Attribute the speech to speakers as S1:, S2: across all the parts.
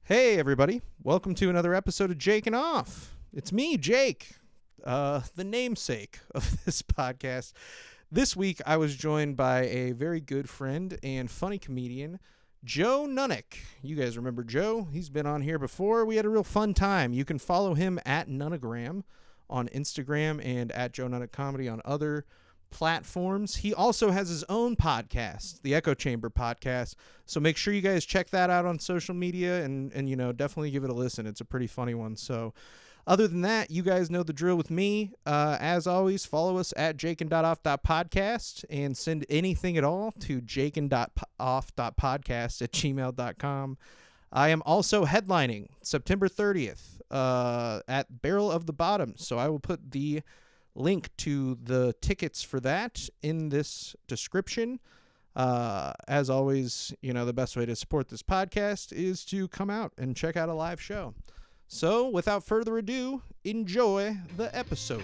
S1: Hey, everybody. Welcome to another episode of Jakin.Off. It's me, Jake, the namesake of this podcast. This week, I was joined by a very good friend and funny comedian, Joe Nunnink. You guys remember Joe? He's been on here before. We had a real fun time. You can follow him at Nunnagram on Instagram and at Joe Nunnink Comedy on other platforms. He also has his own podcast, the Echo Chamber Podcast. So make sure you guys check that out on social media and definitely give it a listen. It's a pretty funny one. So other than that, you guys know the drill with me. As always, follow us at Jakin.Off.Podcast and send anything at all to Jakin.Off.Podcast at gmail.com. I am also headlining September 30th at Barrel of the Bottom. So I will put the link to the tickets for that in this description. As always, the best way to support this podcast is to come out and check out a live show. So, without further ado, enjoy the episode.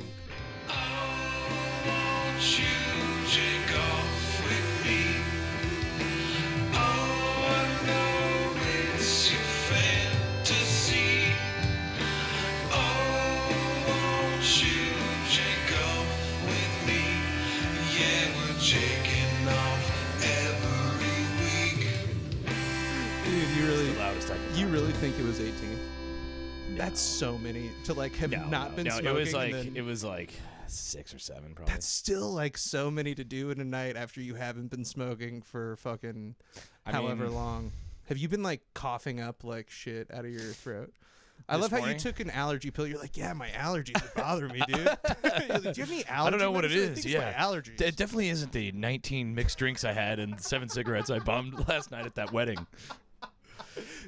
S1: You really think it was 18? No. That's so many to have not been smoking.
S2: It was like 6 or 7 probably.
S1: That's still so many to do in a night after you haven't been smoking for fucking however long. Have you been coughing up shit out of your throat? I love how you took an allergy pill. You're like, yeah, my allergies are bothering me, dude. You're like, do you have any allergies?
S2: I don't know what it is.
S1: I think
S2: yeah,
S1: it's my allergies.
S2: It definitely isn't the 19 mixed drinks I had and 7 cigarettes I bummed last night at that wedding.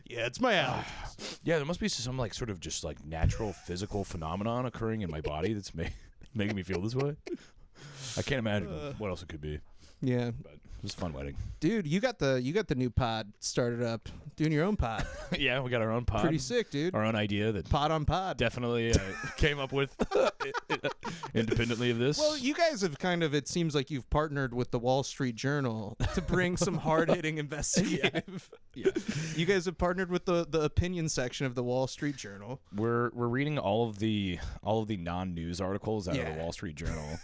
S1: Yeah, it's my allergies.
S2: Yeah, there must be some sort of just natural physical phenomenon occurring in my body that's making me feel this way. I can't imagine what else it could be.
S1: Yeah,
S2: but it was a fun wedding,
S1: dude. You got the new pod started up, doing your own pod.
S2: Yeah, we got our own pod.
S1: Pretty sick, dude.
S2: Our own idea that
S1: pod on pod
S2: definitely came up with independently of this.
S1: Well, you guys have it seems like you've partnered with the Wall Street Journal to bring some hard-hitting investigative.
S2: Yeah.
S1: You guys have partnered with the opinion section of the Wall Street Journal.
S2: We're reading all of the non-news articles out of the Wall Street Journal.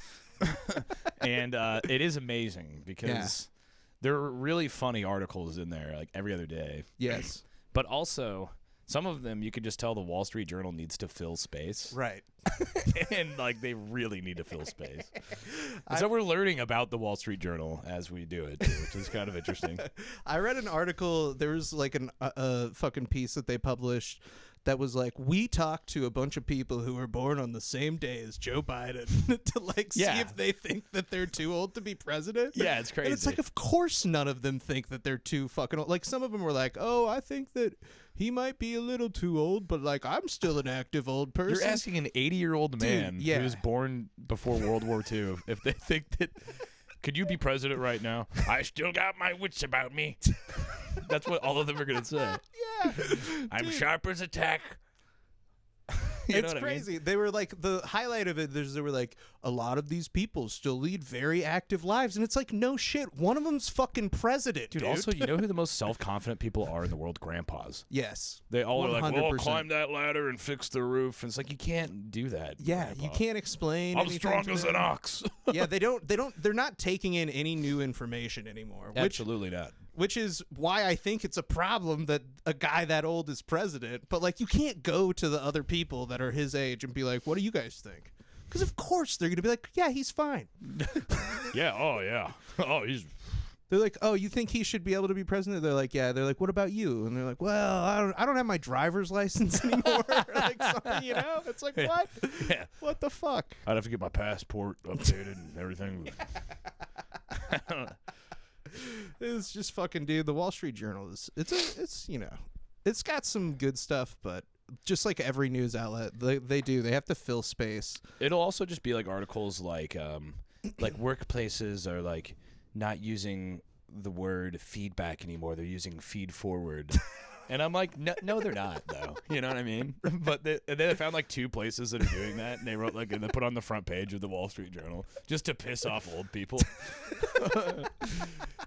S2: And it is amazing because there are really funny articles in there every other day.
S1: Yes.
S2: But also, some of them you could just tell the Wall Street Journal needs to fill space.
S1: Right.
S2: And they really need to fill space. So we're learning about the Wall Street Journal as we do it, too, which is kind of interesting.
S1: I read an article. There was a fucking piece that they published that was we talked to a bunch of people who were born on the same day as Joe Biden to see if they think that they're too old to be president.
S2: Yeah, it's crazy.
S1: And it's of course none of them think that they're too fucking old. Some of them were oh, I think that he might be a little too old, but I'm still an active old person.
S2: You're asking an 80-year-old man who was born before World War II if they think that... Could you be president right now? I still got my wits about me. That's what all of them are going to say.
S1: Yeah.
S2: I'm sharp as a tack.
S1: It's crazy. I mean? They were the highlight of it, they were a lot of these people still lead very active lives. And it's no shit. One of them's fucking president, dude.
S2: Also, you know who the most self-confident people are in the world? Grandpas.
S1: Yes.
S2: They all 100%. Are well, climb that ladder and fix the roof. And it's you can't do that.
S1: Yeah,
S2: Grandpa.
S1: You can't explain
S2: I'm strong as an ox.
S1: Yeah, they're not taking in any new information anymore.
S2: Absolutely not.
S1: Which is why I think it's a problem that a guy that old is president. But you can't go to the other people that are his age and be what do you guys think? Because of course they're gonna be yeah, he's fine.
S2: Yeah. Oh yeah. Oh, he's.
S1: They're oh, you think he should be able to be president? They're yeah. They're what about you? And they're well, I don't have my driver's license anymore. Something, It's what?
S2: Yeah.
S1: What the fuck?
S2: I'd have to get my passport updated and everything.
S1: It's just fucking, dude. The Wall Street Journal it's got some good stuff, but just every news outlet, they have to fill space.
S2: It'll also just be articles workplaces are not using the word feedback anymore. They're using feed forward. And I'm like, no, they're not, though. You know what I mean? But and then I found like 2 places that are doing that, and they wrote like, and they put on the front page of the Wall Street Journal just to piss off old people.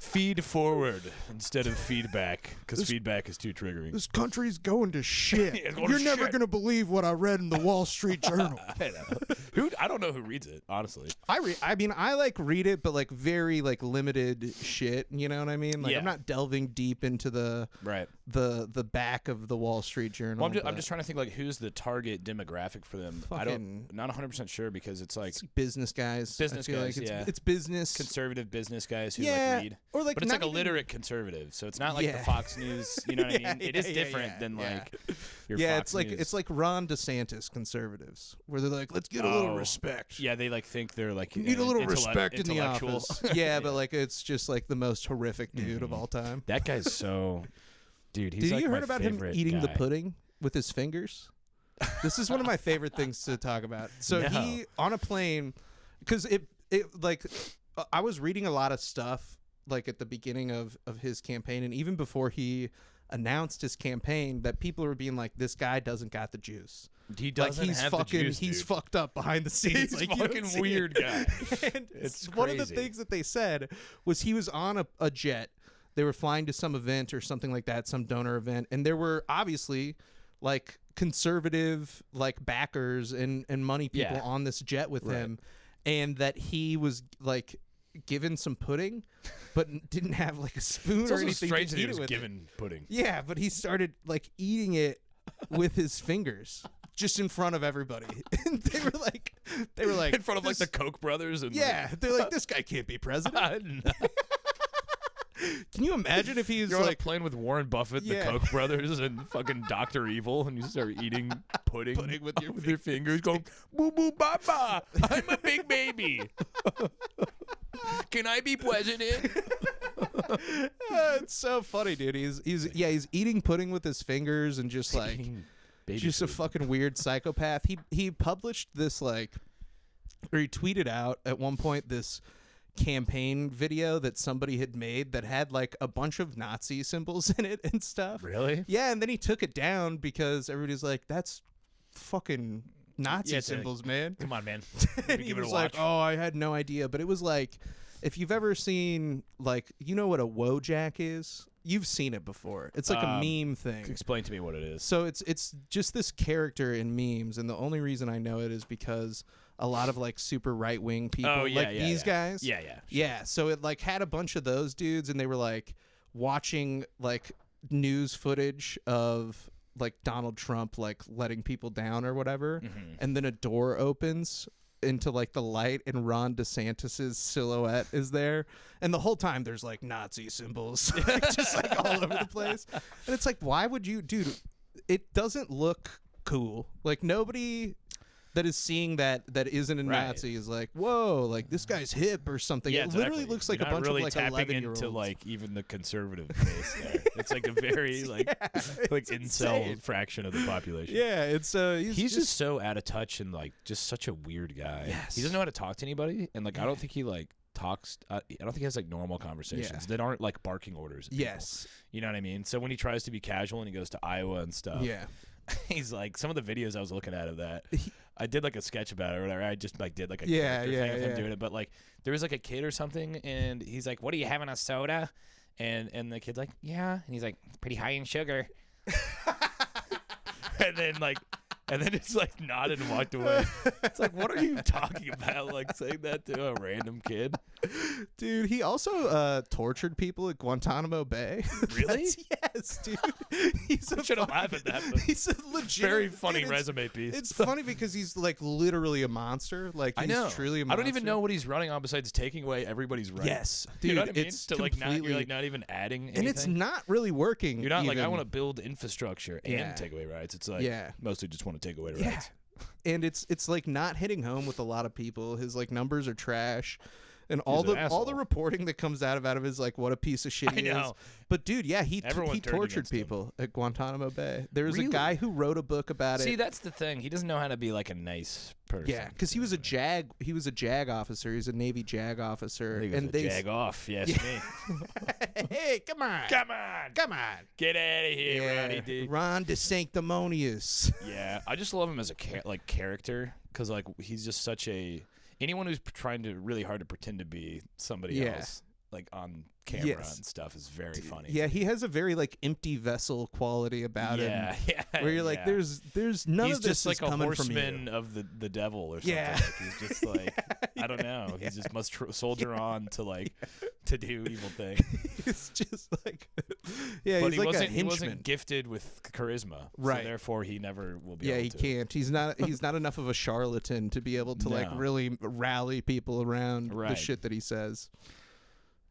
S2: Feed forward instead of feedback, because feedback is too triggering.
S1: This country's going to shit. You're never going to believe what I read in the Wall Street Journal.
S2: I know. I don't know who reads it, honestly.
S1: I mean, I like read it, but like very like limited shit. You know what I mean? Like I'm not delving deep into the back of the Wall Street Journal.
S2: Well, I'm just trying to think like who's the target demographic for them. Not 100% sure because it's like
S1: business guys.
S2: Business guys,
S1: like it's business,
S2: conservative business guys who like read.
S1: Or like,
S2: but it's like a literate conservative, so it's not like the Fox News. You know what I mean? It is different than like your Fox News.
S1: It's like Ron DeSantis conservatives, where they're like, let's get a little respect.
S2: Yeah, they like think they're like
S1: need a little respect in the office. Yeah, but like it's just like the most horrific dude of all time.
S2: That guy's so, dude. He's
S1: Did
S2: like
S1: you
S2: my
S1: heard about him eating the
S2: guy.
S1: pudding with his fingers? This is one of my favorite things to talk about. So he on a plane, because it like I was reading a lot of stuff like at the beginning of his campaign, and even before he announced his campaign, that people were being like, this guy doesn't got the juice.
S2: He doesn't
S1: he's
S2: have
S1: fucking
S2: the juice,
S1: he's
S2: dude.
S1: fucked up behind the scenes.
S2: He's
S1: like,
S2: a fucking weird guy.
S1: And
S2: it's
S1: one of the
S2: crazy.
S1: things that they said was he was on a jet. They were flying to some event or something like that, some donor event, and there were obviously like conservative like backers and money people on this jet with him, and that he was like given some pudding, but didn't have like a spoon or anything.
S2: Strange
S1: to
S2: that he
S1: eat
S2: was
S1: it with
S2: given pudding.
S1: Yeah, but he started like eating it with his fingers just in front of everybody. And they were like
S2: In front of like the Koch brothers. And
S1: they're like, this guy can't be president. Can you imagine if he's
S2: You're
S1: like
S2: playing with Warren Buffett, the Koch brothers, and fucking Dr. Evil, and you start eating pudding
S1: with
S2: your fingers, going boo boo baba. I'm a big baby. Can I be president?
S1: It's so funny, dude. He's eating pudding with his fingers and just like just a fucking weird psychopath. He published this like, or he tweeted out at one point this campaign video that somebody had made that had like a bunch of Nazi symbols in it and stuff.
S2: Really?
S1: Yeah, and then he took it down because everybody's like, that's fucking Nazi symbols, man.
S2: Come on, man.
S1: And he was like, oh, I had no idea. But it was like, if you've ever seen, like, you know what a Wojak is? You've seen it before. It's like a meme thing.
S2: Explain to me what it is.
S1: So it's just this character in memes, and the only reason I know it is because a lot of like super right wing people, these guys.
S2: Yeah.
S1: Yeah. So it like had a bunch of those dudes, and they were like watching like news footage of like Donald Trump like letting people down or whatever, and then a door opens into like the light, and Ron DeSantis's silhouette is there, and the whole time there's like Nazi symbols just like all over the place, and it's like, why would you, dude? It doesn't look cool. Like nobody that is seeing that isn't a Nazi is like, whoa, like this guy's hip or something.
S2: Yeah,
S1: it
S2: exactly.
S1: literally looks like
S2: You're
S1: a
S2: not
S1: bunch
S2: really
S1: of like
S2: tapping
S1: 11-year-olds.
S2: into like even the conservative base there. It's like a very like incel
S1: insane.
S2: fraction of the population.
S1: Yeah, it's
S2: he's just so out of touch and like just such a weird guy.
S1: Yes.
S2: He doesn't know how to talk to anybody, and like I don't think he like talks. I don't think he has like normal conversations that aren't like barking orders. At people.
S1: Yes,
S2: you know what I mean. So when he tries to be casual and he goes to Iowa and stuff, he's like, some of the videos I was looking at of that. I did like a sketch about it or whatever. I just like did like a character thing of him doing it. But like there was like a kid or something, and he's like, "What are you having, a soda?" And the kid's like, "Yeah," and he's like, "Pretty high in sugar." And then it's like nodded and walked away. It's like, what are you talking about? Like saying that to a random kid?
S1: Dude, he also tortured people at Guantanamo Bay.
S2: Really?
S1: Yes, dude. He's a
S2: Should have laughed at that.
S1: He's a legit,
S2: very funny resume piece.
S1: It's funny because he's like literally a monster. Like he's truly a monster.
S2: I don't even know what he's running on besides taking away everybody's rights.
S1: Yes, dude.
S2: You know what I mean?
S1: It's
S2: to like not, you're like not even adding anything.
S1: And it's not really working.
S2: You're not
S1: even.
S2: like, I want to build infrastructure and take away rights. It's like mostly just want to take away rights.
S1: And it's like not hitting home with a lot of people. His like numbers are trash. And all the reporting that comes out of is like what a piece of shit he is. But dude, yeah, he tortured people at Guantanamo Bay. There was a guy who wrote a book about it.
S2: See, that's the thing. He doesn't know how to be like a nice person.
S1: Yeah, because he was a JAG officer. He was a Navy JAG officer.
S2: And they JAG off. Yes, me.
S1: Hey, come on,
S2: get out of here, Ronnie, dude.
S1: Ron DeSanctimonious.
S2: Yeah, I just love him as a character because like he's just such a. Anyone who's trying to really hard to pretend to be somebody else, like on camera and stuff, is very funny.
S1: Yeah, he has a very like empty vessel quality about him. Yeah, where you're like, there's none
S2: he's
S1: of this
S2: just like
S1: is coming
S2: a
S1: from you.
S2: horseman of the devil or something. Yeah, like, he's just like I don't know. He just must soldier on to like to do evil things.
S1: It's just like but
S2: he's like a henchman. He wasn't gifted with charisma, right? So therefore, he never will be.
S1: Yeah, he can't. He's not not enough of a charlatan to be able to like really rally people around the shit that he says.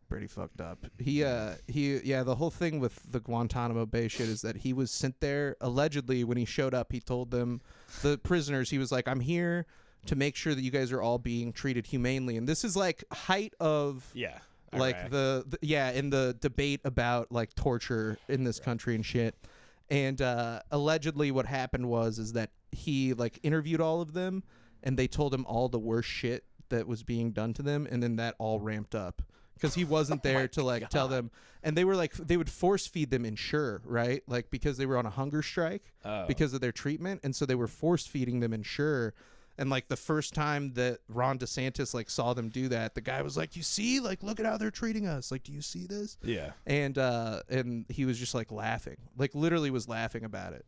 S1: Pretty fucked up. The whole thing with the Guantanamo Bay shit is that he was sent there allegedly. When he showed up, he told them, the prisoners, he was like, I'm here to make sure that you guys are all being treated humanely. And this is like height of like in the debate about like torture in this country and shit. And allegedly what happened is that he like interviewed all of them and they told him all the worst shit that was being done to them, and then that all ramped up. Because he wasn't there to like tell them, and they were like they would force feed them Ensure, right? Like because they were on a hunger strike because of their treatment, and so they were force feeding them Ensure. And like the first time that Ron DeSantis like saw them do that, the guy was like, "You see, like look at how they're treating us. Like, do you see this?"
S2: Yeah.
S1: And he was just like laughing, like literally was laughing about it.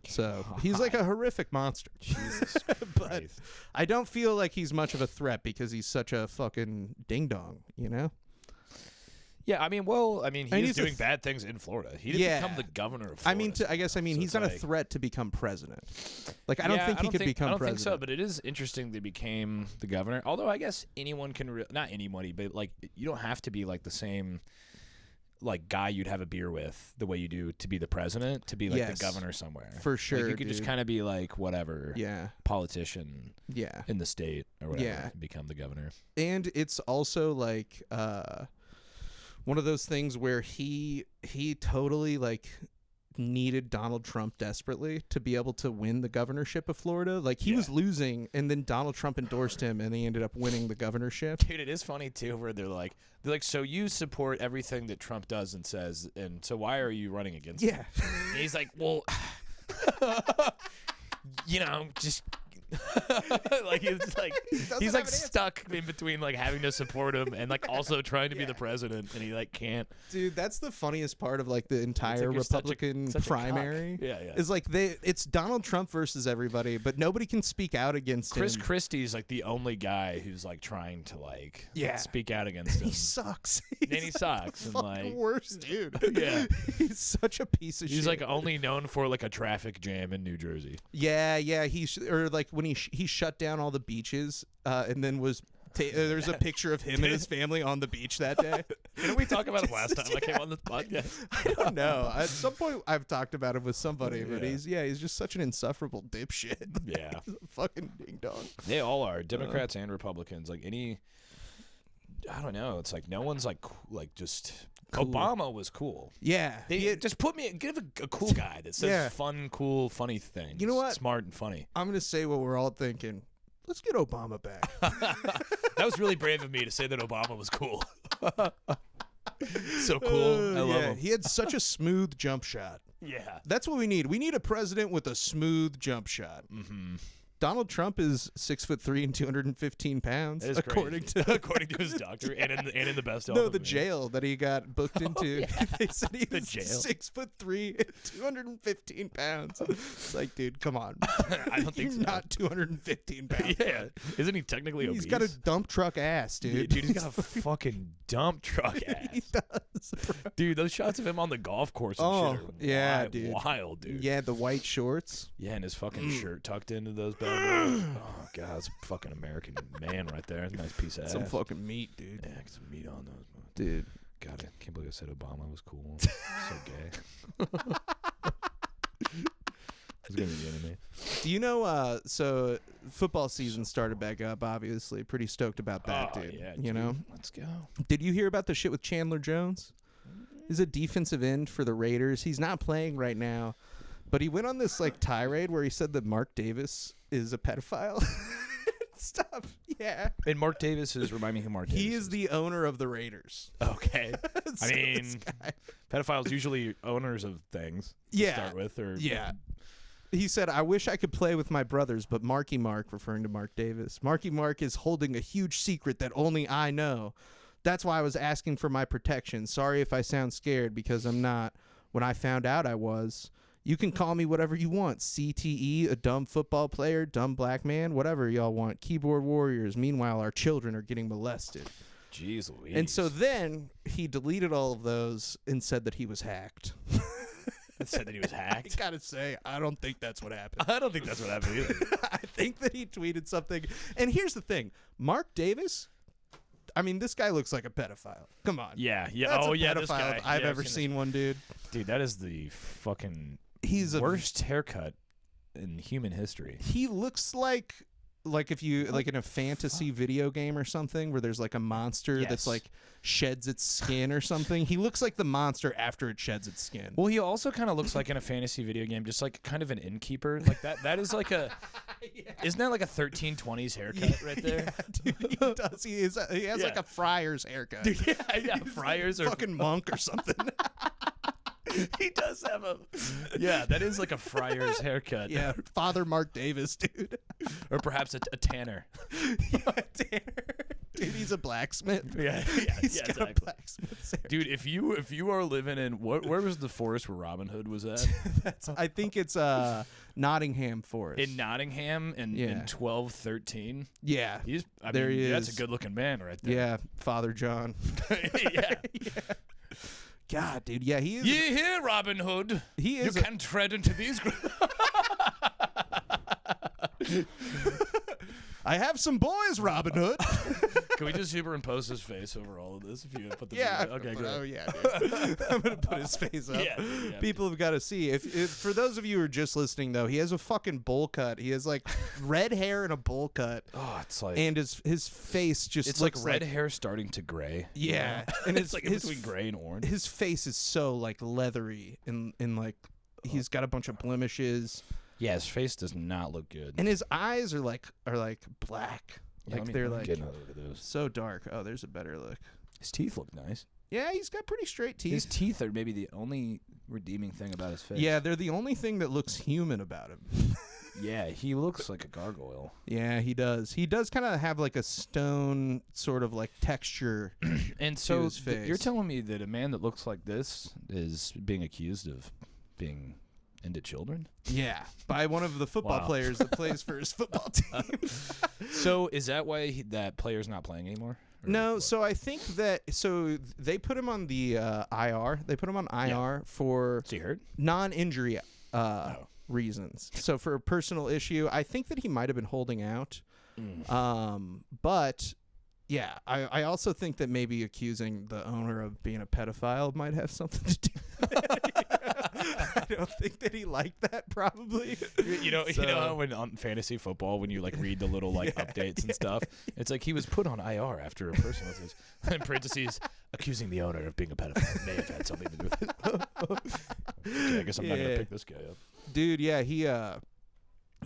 S1: So he's like a horrific monster.
S2: Jesus
S1: but
S2: Christ.
S1: I don't feel like he's much of a threat because he's such a fucking ding dong, you know?
S2: Yeah, I mean, he's doing bad things in Florida. He didn't become the governor of Florida.
S1: I guess he's not a threat to become president. Like, I don't think he could become president. I don't think so,
S2: but it is interesting that he became the governor. Although I guess anyone can, not anybody, but like you don't have to be like the same like guy you'd have a beer with the way you do to be the president, to be like the governor somewhere.
S1: For sure.
S2: Like, you could just kind of be like whatever politician in the state or whatever and become the governor.
S1: And it's also like one of those things where he totally like needed Donald Trump desperately to be able to win the governorship of Florida. Like he was losing, and then Donald Trump endorsed him, and he ended up winning the governorship.
S2: Dude, it is funny too, where they're like, so you support everything that Trump does and says, and so why are you running against him? And he's like, well, just. Like he's like stuck in between like having to support him and like also trying to be the president, and he like can't.
S1: Dude, that's the funniest part of like the entire Republican primary. Is like it's Donald Trump versus everybody, but nobody can speak out against him.
S2: Chris Christie's like the only guy who's like trying to like speak out against him.
S1: He sucks.
S2: He sucks.
S1: The fucking worst dude. He's such a piece of shit.
S2: He's like only known for like a traffic jam in New Jersey.
S1: Yeah. Or like when he shut down all the beaches and then was there's a picture of him and his family on the beach that day.
S2: Didn't we talk about him last time I came on this podcast?
S1: I don't know. At some point I've talked about him with somebody, but he's just such an insufferable dipshit.
S2: Yeah.
S1: He's a fucking ding dong.
S2: They all are, Democrats and Republicans. Like I don't know. It's like no one's like just cool. Obama was cool.
S1: Yeah.
S2: Just give a cool guy that says fun, cool, funny things.
S1: You know what?
S2: Smart and funny.
S1: I'm going to say what we're all thinking. Let's get Obama back.
S2: That was really brave of me to say that Obama was cool. So cool. I love him.
S1: He had such a smooth jump shot.
S2: Yeah.
S1: That's what we need. We need a president with a smooth jump shot.
S2: Mm-hmm.
S1: Donald Trump is 6'3" and 215 pounds, according
S2: to his doctor, and in the best health.
S1: No, the jail that he got booked into. They said he was 6'3" and 215 pounds. It's like, dude, come on.
S2: I don't think
S1: You're not 215 pounds.
S2: Yeah, isn't he technically obese?
S1: He's got a dump truck ass, dude.
S2: Dude, he's got a fucking dump truck ass.
S1: He does, bro.
S2: Dude, those shots of him on the golf course and shit are wild, dude.
S1: Yeah, the white shorts.
S2: Yeah, and his fucking shirt tucked into those bad. Oh god, that's a fucking American man right there. That's a nice piece of ass.
S1: Some fucking meat, dude.
S2: Yeah, get some meat on those,
S1: dude.
S2: God, I can't believe I said Obama was cool. So gay. He's gonna be the enemy.
S1: Do you know? So football season started back up, obviously. Pretty stoked about that, dude.
S2: Yeah,
S1: you know?
S2: Let's go.
S1: Did you hear about the shit with Chandler Jones? He's a defensive end for the Raiders. He's not playing right now, but he went on this like tirade where he said that Mark Davis is a pedophile. Stop. Yeah.
S2: And Mark Davis is, remind me who Mark Davis is.
S1: He is the owner of the Raiders.
S2: Okay.
S1: So
S2: I mean, pedophiles usually owners of things to start with. Or
S1: yeah. He said, I wish I could play with my brothers, but Marky Mark, referring to Mark Davis, Marky Mark is holding a huge secret that only I know. That's why I was asking for my protection. Sorry if I sound scared, because I'm not. When I found out I was. You can call me whatever you want. CTE, a dumb football player, dumb black man, whatever y'all want. Keyboard warriors. Meanwhile, our children are getting molested.
S2: Jeez Louise.
S1: And so then he deleted all of those and said that he was hacked.
S2: Said that he was hacked?
S1: I gotta say, I don't think that's what happened.
S2: I don't think that's what happened either.
S1: I think that he tweeted something. And here's the thing. Mark Davis, I mean, this guy looks like a pedophile. Come on.
S2: Yeah.
S1: That's a pedophile
S2: this guy.
S1: if I've ever seen one, dude.
S2: Dude, that is the fucking
S1: He's
S2: worst haircut in human history.
S1: He looks like if you like in a fantasy video game or something where there's like a monster that's like sheds its skin or something. He looks like the monster after it sheds its skin.
S2: Well, he also kind of looks like in a fantasy video game, just like kind of an innkeeper. Like that is like a isn't that like a 1320s haircut right there?
S1: Yeah, dude, he does. He has like a friar's haircut.
S2: Dude, yeah, friars or
S1: fucking monk or something.
S2: He does have a that is like a friar's haircut.
S1: Yeah, Father Mark Davis, dude.
S2: Or perhaps a tanner.
S1: Tanner. Dude, he's a blacksmith.
S2: Yeah,
S1: He's got
S2: exactly.
S1: a blacksmith's hair.
S2: Dude, if you are living in where was the forest where Robin Hood was at?
S1: I think it's Nottingham Forest.
S2: In Nottingham in 1213.
S1: Yeah.
S2: He
S1: is.
S2: That's a good looking man right there.
S1: Yeah, Father John.
S2: Yeah.
S1: God, dude, yeah, he is.
S2: Ye hear, Robin Hood.
S1: He is.
S2: You can tread into these.
S1: I have some boys, Robin Hood.
S2: Can we just superimpose his face over all of this? If you put the okay, good.
S1: Oh yeah, dude. I'm gonna put his face up.
S2: Yeah,
S1: People have got to see. If for those of you who are just listening, though, he has a fucking bowl cut. He has like red hair and a bowl cut.
S2: Oh, it's like,
S1: and his face just
S2: it's
S1: looks
S2: like red hair starting to gray.
S1: Yeah, and
S2: it's like in between gray and orange.
S1: His face is so like leathery and like he's got a bunch of blemishes.
S2: Yeah, his face does not look good.
S1: And his eyes are like black.
S2: Yeah,
S1: like they're like
S2: get another look at those.
S1: So dark. Oh, there's a better look.
S2: His teeth look nice.
S1: Yeah, he's got pretty straight teeth.
S2: His teeth are maybe the only redeeming thing about his face.
S1: Yeah, they're the only thing that looks human about him.
S2: Yeah, he looks like a gargoyle.
S1: Yeah, he does. He does kind of have like a stone sort of like texture.
S2: And so
S1: his face.
S2: you're telling me that a man that looks like this is being accused of being into children?
S1: Yeah, by one of the football players that plays for his football team.
S2: So is that why that player's not playing anymore?
S1: No, so I think that they put him on the IR. They put him on IR for
S2: Is he hurt?
S1: non-injury reasons. So for a personal issue, I think that he might have been holding out. But yeah, I also think that maybe accusing the owner of being a pedophile might have something to do with it. I don't think that he liked that, probably.
S2: You know how when on fantasy football, when you like read the little like updates and stuff, it's like he was put on IR after a person with his, in parentheses, accusing the owner of being a pedophile may have had something to do with it. Okay, I guess I'm not gonna pick this guy up.
S1: Dude, yeah,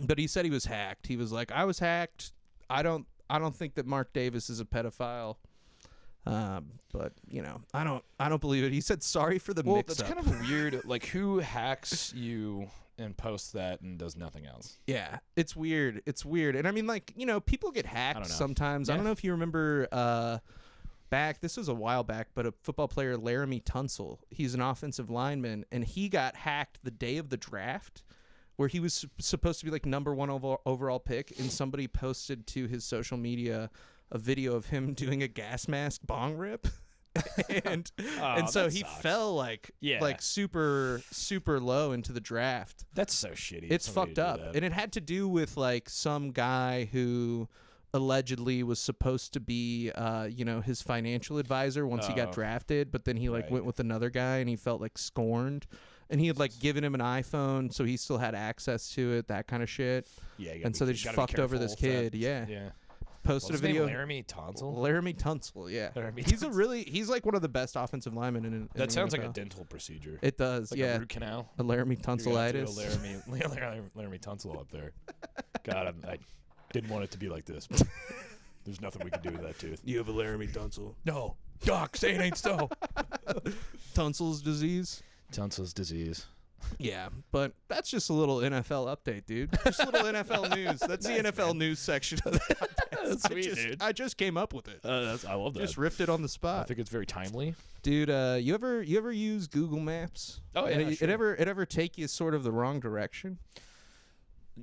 S1: but he said he was hacked. He was like, I was hacked. I don't think that Mark Davis is a pedophile. But you know, I don't believe it. He said sorry for the mix-up.
S2: That's kind of weird. Like, who hacks you and posts that and does nothing else?
S1: Yeah, it's weird. It's weird. And I mean, like, you know, people get hacked sometimes.
S2: Yeah.
S1: I don't know if you remember this was a while back, but a football player, Laramie Tunsil, he's an offensive lineman, and he got hacked the day of the draft, where he was supposed to be like number 1 overall pick, and somebody posted to his social media a video of him doing a gas mask bong rip. and so he fell like super low into the draft.
S2: That's so shitty.
S1: It's fucked up. And it had to do with like some guy who allegedly was supposed to be his financial advisor once he got drafted, but then he went with another guy and he felt like scorned. and he had like given him an iPhone, so he still had access to it, that kind of shit.
S2: Yeah,
S1: and so they just fucked over this kid. Yeah. Posted a video.
S2: Laramie Tunsil.
S1: Laramie Tunsil, yeah.
S2: Laramie
S1: he's like one of the best offensive linemen in
S2: that sounds
S1: the
S2: like
S1: NFL.
S2: a dental procedure.
S1: It does,
S2: like
S1: yeah.
S2: a root canal.
S1: A Laramie tonsillitis.
S2: Laramie Tunsil up there. God, I didn't want it to be like this, but there's nothing we can do with that tooth.
S1: You have a Laramie tonsil.
S2: No. Doc, say it ain't so.
S1: Tonsil's disease.
S2: Tonsil's disease.
S1: Yeah, but that's just a little NFL update, dude. Just a little NFL news. That's the NFL news section of the podcast.
S2: Sweet, dude.
S1: I just came up with it.
S2: I love that.
S1: Just riffed it on the
S2: I
S1: spot.
S2: think it's very timely.
S1: Dude, you ever use Google Maps?
S2: Oh, yeah,
S1: and
S2: sure.
S1: It ever take you sort of the wrong direction?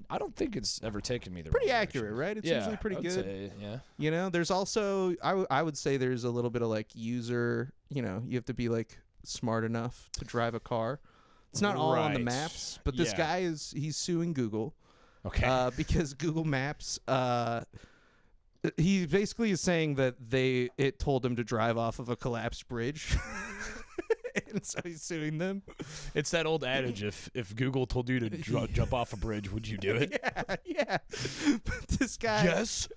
S2: I don't think it's ever taken me the
S1: Pretty
S2: wrong
S1: accurate,
S2: direction.
S1: right? It's
S2: Yeah,
S1: usually pretty
S2: I would
S1: good.
S2: say, yeah.
S1: You know, there's also I would say there's a little bit of like user, you know, you have to be like smart enough to drive a car. It's not all on the
S2: Right.
S1: maps, but this
S2: Yeah.
S1: guy he's suing Google.
S2: Okay.
S1: Because Google Maps he basically is saying that it told him to drive off of a collapsed bridge. And so he's suing them.
S2: It's that old adage: if Google told you to jump off a bridge, would you do it?
S1: Yeah. But this guy.
S2: Yes.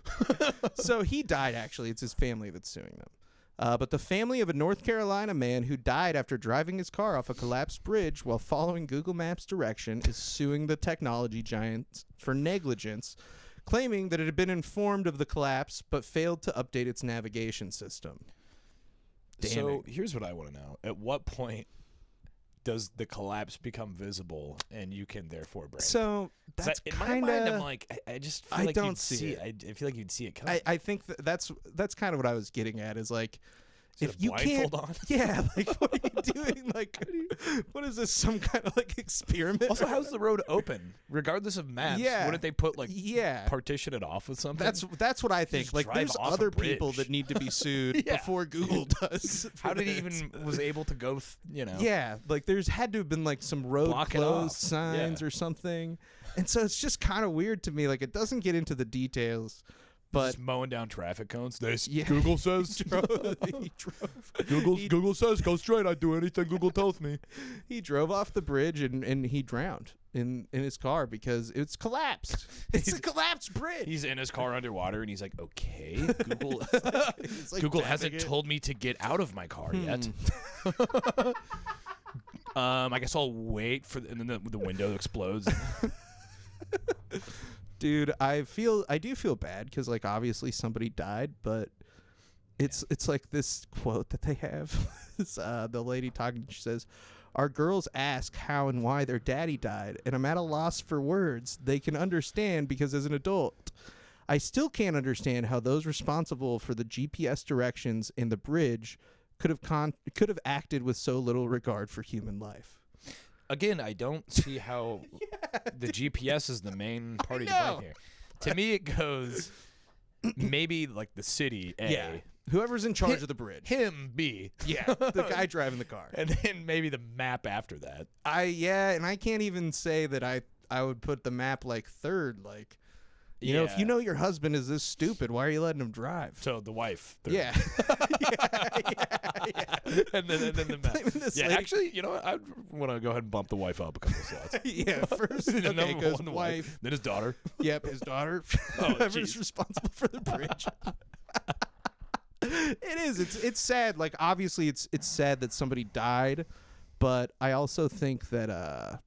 S1: So he died, actually. It's his family that's suing them. But the family of a North Carolina man who died after driving his car off a collapsed bridge while following Google Maps direction is suing the technology giant for negligence, claiming that it had been informed of the collapse but failed to update its navigation system.
S2: So here's what I want to know: at what point does the collapse become visible, and you can therefore brake?
S1: So that's
S2: in
S1: kind
S2: my mind, I'm
S1: of.
S2: like, I just feel like
S1: don't
S2: you'd
S1: see it.
S2: I feel like you'd see it coming.
S1: I think that's kind of what I was getting at. Is like.
S2: Is it
S1: If
S2: a
S1: you can't,
S2: blindfold on?
S1: yeah, like what are you doing? Like, what is this? Some kind of like experiment?
S2: Also, how's the road open? Regardless of maps,
S1: Yeah.
S2: wouldn't they put like
S1: Yeah,
S2: partition it off with something?
S1: that's what I think.
S2: Just
S1: Like,
S2: drive
S1: there's
S2: off a
S1: other people
S2: bridge.
S1: that need to be sued
S2: Yeah.
S1: before Google does.
S2: How
S1: for
S2: did he
S1: this.
S2: even was able to go?
S1: Yeah, like there's had to have been like some road
S2: Block it
S1: closed
S2: off.
S1: signs
S2: Yeah.
S1: or something, and so it's just kind of weird to me. Like, it doesn't get into the details, but
S2: just mowing down traffic cones. This
S1: Yeah.
S2: Google says.
S1: he drove.
S2: Google says go straight. I do anything Google tells me.
S1: He drove off the bridge and he drowned in his car because it's collapsed. It's a collapsed bridge.
S2: He's in his car underwater, and he's like, "Okay, Google.
S1: He's, like,
S2: Google
S1: tapping
S2: hasn't
S1: it.
S2: told me to get out of my car yet. I guess I'll wait for, and then the window explodes.
S1: Dude, I do feel bad because like obviously somebody died, but it's like this quote that they have. It's, the lady talking, she says, "Our girls ask how and why their daddy died, and I'm at a loss for words they can understand because as an adult, I still can't understand how those responsible for the GPS directions in the bridge could have acted with so little regard for human life."
S2: Again, I don't see how the GPS is the main part of your
S1: know.
S2: brain here. To me, it goes maybe like the city A,
S1: Yeah. Whoever's in charge of the bridge.
S2: him B,
S1: Yeah, the guy driving the car.
S2: and then maybe the map after that.
S1: And I can't even say that I would put the map like third. Like, you know, if
S2: Yeah.
S1: you know your husband is this stupid, why are you letting him drive?
S2: So the wife. third.
S1: Yeah. yeah.
S2: and then the map.
S1: Blaming this
S2: Yeah,
S1: lady.
S2: actually, you know what? I'd want to go ahead and bump the wife up a couple of slots.
S1: Yeah, first,
S2: The
S1: okay,
S2: number
S1: goes
S2: one, the
S1: wife.
S2: then his daughter.
S1: Yep, his daughter.
S2: Oh,
S1: Whoever's
S2: jeez.
S1: responsible for the bridge. It is. It's sad. Like, obviously, it's sad that somebody died, but I also think that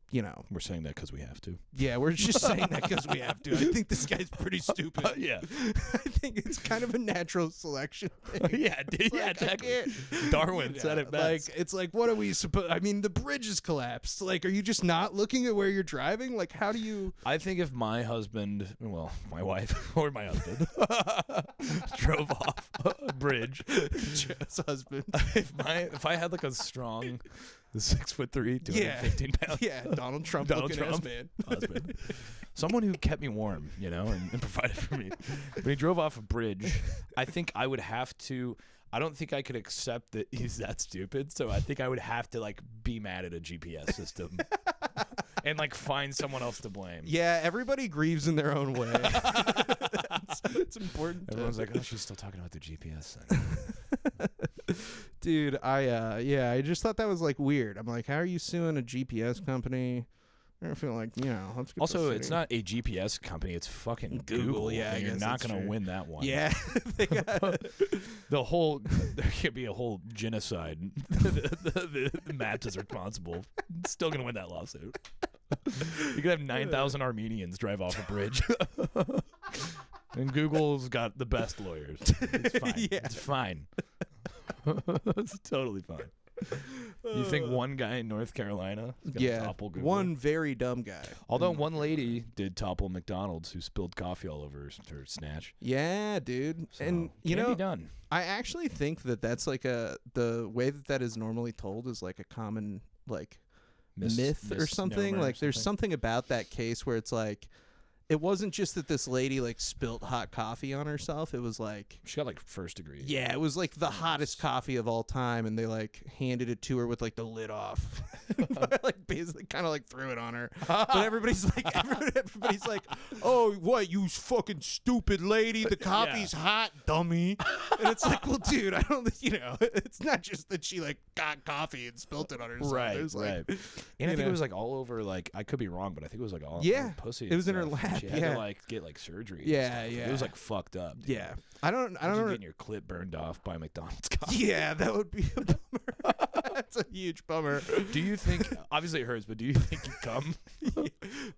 S1: you know,
S2: We're saying that because we have to.
S1: yeah, we're just saying that because we have to. I think this guy's pretty stupid.
S2: Yeah.
S1: I think it's kind of a natural selection thing.
S2: Yeah, dude.
S1: It's
S2: Yeah,
S1: like, I
S2: exactly.
S1: can't-
S2: Darwin said it best.
S1: Like, it's like, what are we supposed? I mean, the bridge is collapsed. Like, are you just not looking at where you're driving? Like, how do you?
S2: I think if my husband, well, my wife or my husband, drove off a bridge,
S1: Joe's husband.
S2: if I had like a strong 6'3", 215 pounds
S1: Yeah, Donald Trump
S2: Donald
S1: looking
S2: Trump.
S1: ass man.
S2: husband, someone who kept me warm, you know, and provided for me. When he drove off a bridge, I think I would have to. I don't think I could accept that he's that stupid, so I think I would have to like be mad at a GPS system and like find someone else to blame.
S1: Yeah, everybody grieves in their own way. It's important.
S2: Everyone's like, oh, she's still talking about the GPS thing.
S1: Dude, I just thought that was like weird. I'm like, how are you suing a GPS company? I feel like, let's get
S2: Also, it's not a GPS company. It's fucking Google.
S1: Yeah,
S2: and you're not going to win that one.
S1: Yeah.
S2: There could be a whole genocide. the Maps is responsible. Still going to win that lawsuit. You could have 9,000 Armenians drive off a bridge. And Google's got the best lawyers. It's fine.
S1: Yeah.
S2: It's fine. It's totally fine. You think one guy in North Carolina is going to topple Google?
S1: One very dumb guy.
S2: Although one lady did topple McDonald's who spilled coffee all over her snatch.
S1: Yeah, dude.
S2: So,
S1: and,
S2: can be done.
S1: I actually think that's like the way that is normally told is like a common, like, myth or something. Like, there's something about that case where it's like, it wasn't just that this lady like spilt hot coffee on herself. It was like
S2: she got like first degree.
S1: Yeah, it was like the hottest coffee of all time, and they like handed it to her with like the lid off, like basically kind of like threw it on her. But everybody's like, "Oh, what, you fucking stupid lady? The coffee's hot, dummy." And it's like, well, dude, I don't, it's not just that she like got coffee and spilt it on herself.
S2: Right,
S1: it was like,
S2: and I think it was like all over. Like, I could be wrong, but I think it was like all
S1: yeah,
S2: over pussy.
S1: It was in her lap.
S2: She had to like get like surgery.
S1: Yeah,
S2: and
S1: yeah.
S2: It was like fucked up. Dude.
S1: Yeah, I don't know.
S2: Getting your clit burned off by McDonald's coffee.
S1: Yeah, that would be a bummer. That's a huge bummer.
S2: Do you think? Obviously it hurts, but do you think you come?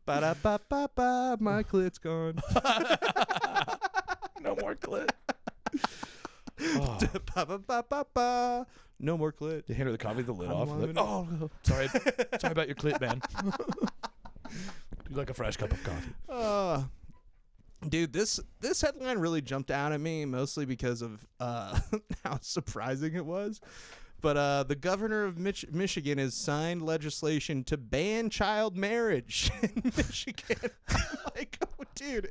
S1: Ba-da-ba-ba-ba, my clit's gone.
S2: No more clit. Oh.
S1: Ba-ba-ba-ba-ba, no more clit.
S2: They hand her the coffee, the lid off. Like,
S1: no.
S2: Sorry about your clit, man. You like a fresh cup of coffee.
S1: Dude, this headline really jumped out at me, mostly because of how surprising it was. But the governor of Michigan has signed legislation to ban child marriage in Michigan. Like, oh, dude,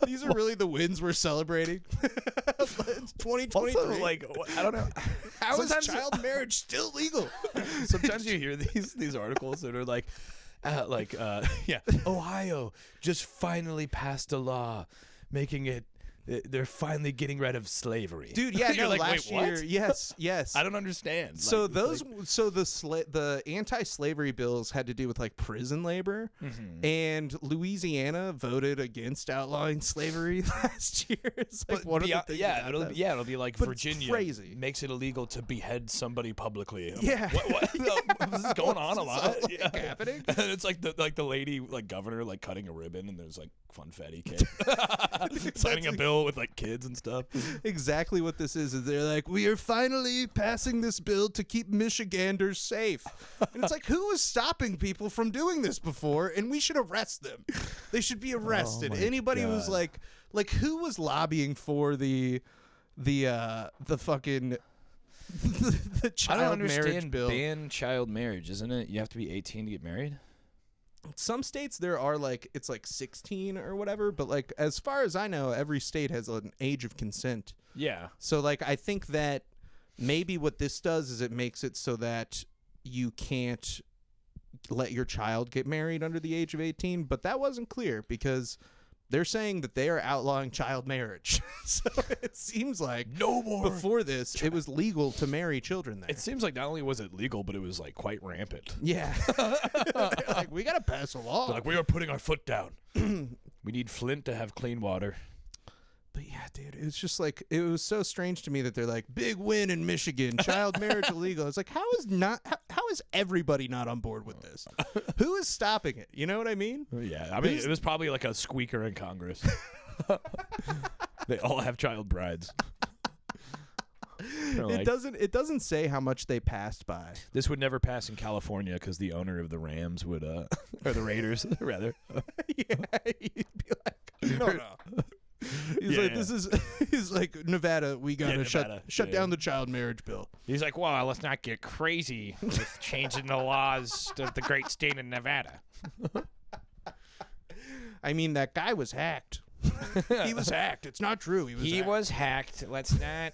S1: these are really the wins we're celebrating? It's 2023.
S2: Also, like, I don't know.
S1: How is child marriage still legal?
S2: Sometimes you hear these articles that are like, Ohio just finally passed a law making it. They're finally getting rid of slavery.
S1: Dude, yeah, no,
S2: like,
S1: last
S2: wait,
S1: year, yes.
S2: I don't understand.
S1: So the anti-slavery bills had to do with like prison labor, and Louisiana voted against outlawing slavery last year. It's like one of the things.
S2: It'll be like
S1: but
S2: Virginia
S1: crazy.
S2: Makes it illegal to behead somebody publicly. I'm
S1: yeah,
S2: like, what? This is going on a lot.
S1: Happening.
S2: And it's like the lady like governor like cutting a ribbon, and there's like funfetti kid signing a bill with like kids and stuff.
S1: Exactly what this is they're like, we are finally passing this bill to keep Michiganders safe. And it's like, who was stopping people from doing this before? And we should arrest them. They should be arrested. Anybody
S2: God.
S1: who's like who was lobbying for the fucking the child marriage bill?
S2: Ban child marriage, isn't it? You have to be 18 to get married.
S1: Some states there are like it's like 16 or whatever, but like as far as I know, every state has an age of consent.
S2: Yeah.
S1: So like I think that maybe what this does is it makes it so that you can't let your child get married under the age of 18, but that wasn't clear because they're saying that they are outlawing child marriage. So it seems like
S2: no more.
S1: Before this, it was legal to marry children there.
S2: It seems like not only was it legal, but it was like quite rampant.
S1: Yeah. Like, we got to pass a law.
S2: They're like, we are putting our foot down. We need Flint to have clean water.
S1: But yeah, dude, it was just like, it was so strange to me that they're like, big win in Michigan, child marriage illegal. It's like, how is everybody not on board with this? Who is stopping it? You know what I mean?
S2: Yeah, I mean, it was probably like a squeaker in Congress. They all have child brides. Like,
S1: it doesn't say how much they passed by.
S2: This would never pass in California because the owner of the Rams would, or the Raiders, rather.
S1: Yeah, he'd be like, no. He's like, Nevada, we gotta shut down the child marriage bill.
S2: He's like, well, let's not get crazy with changing the laws of the great state of Nevada.
S1: I mean, that guy was hacked. He was hacked. It's not true. He
S2: was hacked. Let's not,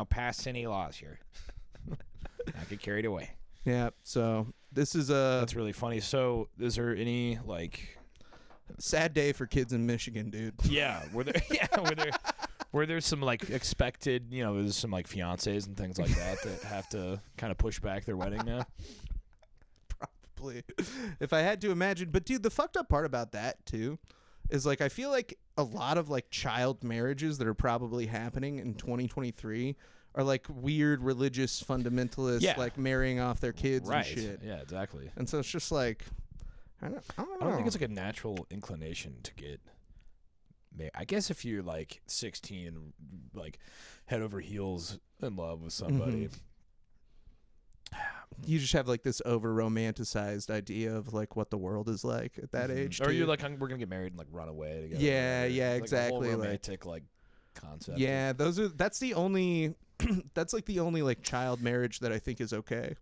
S2: pass any laws here. Not get carried away.
S1: Yeah. So this is
S2: that's really funny. So, is there any like
S1: sad day for kids in Michigan, dude?
S2: Yeah. Were there Where there's some like expected, there's some like fiancés and things like that have to kind of push back their wedding now.
S1: Probably, if I had to imagine. But dude, the fucked up part about that too is like I feel like a lot of like child marriages that are probably happening in 2023 are like weird religious fundamentalists like marrying off their kids and shit.
S2: Yeah, exactly.
S1: And so it's just like I don't know.
S2: I don't think it's like a natural inclination to get. I guess if you're like 16 and like head over heels in love with somebody,
S1: you just have like this over romanticized idea of like what the world is like at that age.
S2: Or you're like, we're gonna get married and like run away together.
S1: Yeah,
S2: it's
S1: exactly.
S2: Like a whole romantic like concept.
S1: Yeah, that's the only. That's like the only like child marriage that I think is okay.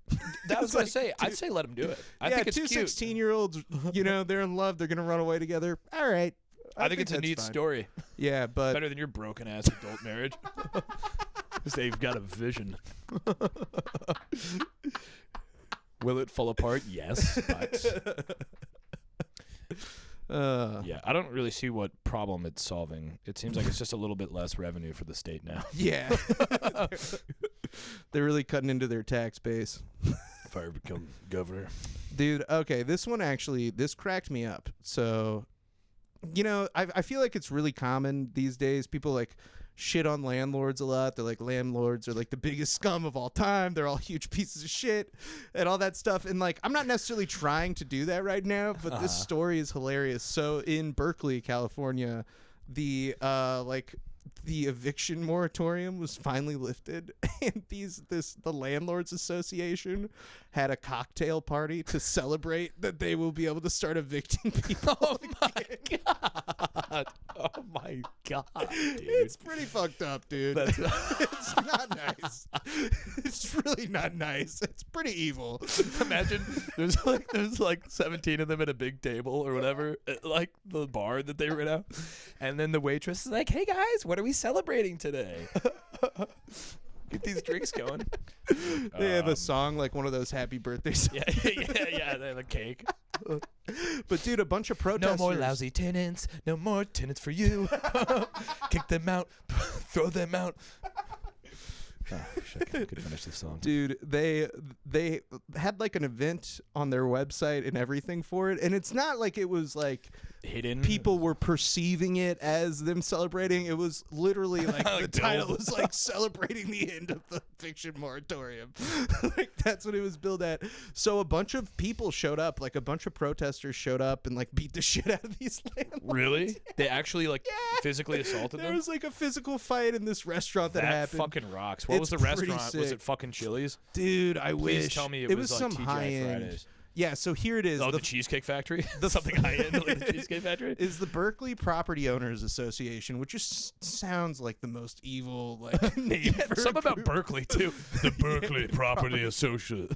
S2: That was what I say. I'd say let them do it. I think it's
S1: two
S2: cute.
S1: 16-year-olds, they're in love. They're gonna run away together. All right.
S2: I think it's a neat story.
S1: Yeah, but
S2: better than your broken ass adult marriage. Because they've got a vision. Will it fall apart? Yes, but yeah, I don't really see what problem it's solving. It seems like it's just a little bit less revenue for the state now.
S1: Yeah, they're really cutting into their tax base.
S2: If I ever become governor,
S1: dude. Okay, this cracked me up. So. I feel like it's really common these days. People like shit on landlords a lot. They're like, landlords are like the biggest scum of all time. They're all huge pieces of shit and all that stuff. And like, I'm not necessarily trying to do that right now, but this story is hilarious. So in Berkley, California, the eviction moratorium was finally lifted, and the landlords association had a cocktail party to celebrate that they will be able to start evicting people.
S2: Oh my god, dude.
S1: It's pretty fucked up, dude. It's not nice. It's really not nice. It's pretty evil.
S2: Imagine there's like 17 of them at a big table or whatever, at like the bar that they rent out, and then the waitress is like, "Hey guys, what are we celebrating today?" Get these drinks going.
S1: They have a song like one of those happy birthday songs.
S2: Yeah. They have a cake.
S1: But dude, a bunch of protesters.
S2: No more lousy tenants. No more tenants for you. Kick them out. Throw them out. I could finish this song.
S1: Dude, they had like an event on their website and everything for it, and it's not like it was like
S2: hidden.
S1: People were perceiving it as them celebrating. It was literally like the title was like celebrating the end of the eviction moratorium. Like that's what it was billed at. So a bunch of people showed up, like a bunch of protesters showed up and like beat the shit out of these landlords.
S2: Really? They actually like physically assaulted them?
S1: There was like a physical fight in this restaurant that happened.
S2: Fucking rocks. What was the restaurant?
S1: Sick.
S2: Was it fucking Chili's?
S1: Dude, I
S2: Please
S1: wish.
S2: tell me it was like
S1: some
S2: TGI
S1: high-end.
S2: Fridays.
S1: Yeah, so here it is.
S2: Oh, the Cheesecake Factory? Something high-end like the Cheesecake Factory?
S1: Is the Berkley Property Owners Association, which just sounds like the most evil like name for
S2: something about Berkley, too. The Berkley Property Association.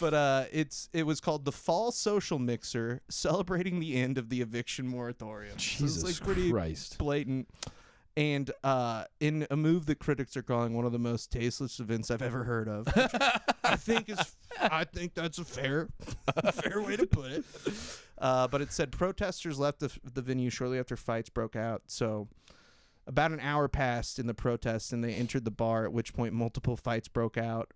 S1: But it was called the Fall Social Mixer, celebrating the end of the eviction moratorium.
S2: Jesus
S1: so it's like pretty
S2: Christ.
S1: Blatant. And in a move that critics are calling one of the most tasteless events I've ever heard of, I think that's a fair way to put it. But it said protesters left the venue shortly after fights broke out. So about an hour passed in the protests, and they entered the bar, at which point multiple fights broke out.